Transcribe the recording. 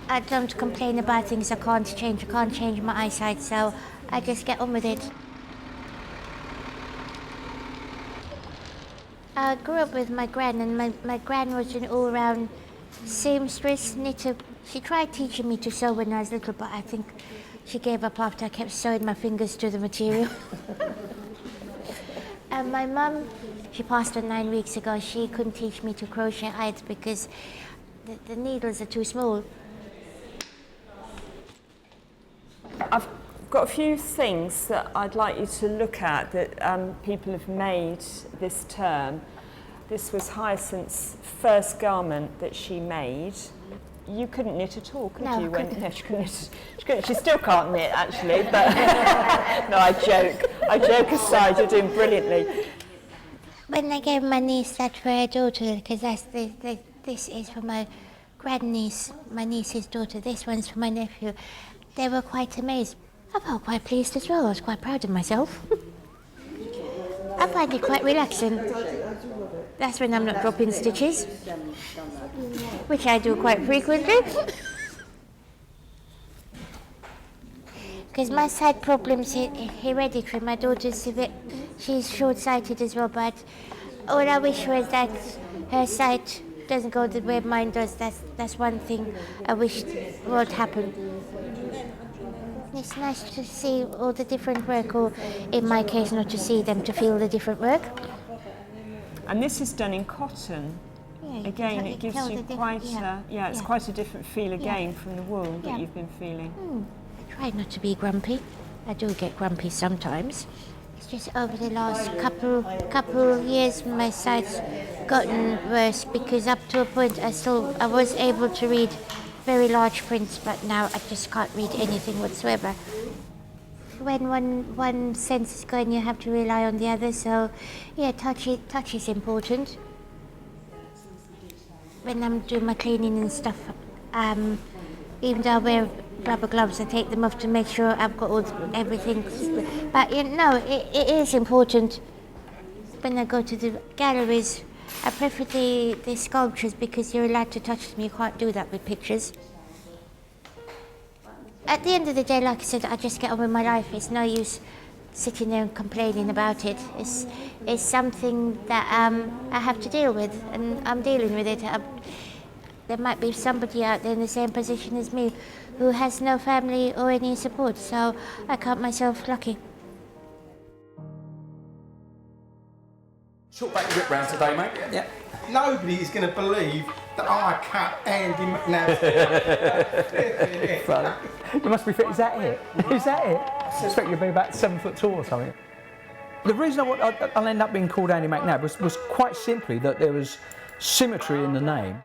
I don't complain about things I can't change my eyesight, so I just get on with it. I grew up with my gran, and my gran was an all-round seamstress, knitter. She tried teaching me to sew when I was little, but I think she gave up after I kept sewing my fingers to the material. And my mum, she passed on 9 weeks ago. She couldn't teach me to crochet either because the needles are too small. I've got a few things that I'd like you to look at that people have made this term. This was Hyacinth's first garment that she made. You couldn't knit at all, could No, you? I couldn't. No, she couldn't knit. She still can't knit, actually, but no, I joke. I joke aside, you're doing brilliantly. When I gave my niece that for her daughter, because this is for my grandniece, my niece's daughter, this one's for my nephew, they were quite amazed. I felt quite pleased as well. I was quite proud of myself. I find it quite relaxing. That's when I'm not dropping stitches, which I do quite frequently. Because my sight problem's hereditary. My daughter's she's short-sighted as well, but all I wish was that her sight doesn't go the way mine does. That's one thing I wish would happen. It's nice to see all the different work, or in my case not to see them, to feel the different work. And this is done in cotton. Yeah, Again, it gives you quite it's quite a different feel again from the wool that you've been feeling. I try not to be grumpy. I do get grumpy sometimes. It's just over the last couple of years my sight's gotten worse, because up to a point I was able to read very large prints, but now I just can't read anything whatsoever. When one sense is going, you have to rely on the other, so yeah, touch is important. When I'm doing my cleaning and stuff, even though I wear rubber gloves, I take them off to make sure I've got everything. But it is important. When I go to the galleries, I prefer the sculptures because you're allowed to touch them. You can't do that with pictures. At the end of the day, like I said, I just get on with my life. It's no use sitting there and complaining about it. It's something that I have to deal with, and I'm dealing with it. There might be somebody out there in the same position as me who has no family or any support, so I count myself lucky. Short back whip round today, mate. Yeah. Nobody is going to believe that I cut Andy McNabb. You must be fit. Is that it? Is that it? I suspect you'll be about 7 foot tall or something. The reason I'll end up being called Andy McNabb was quite simply that there was symmetry in the name.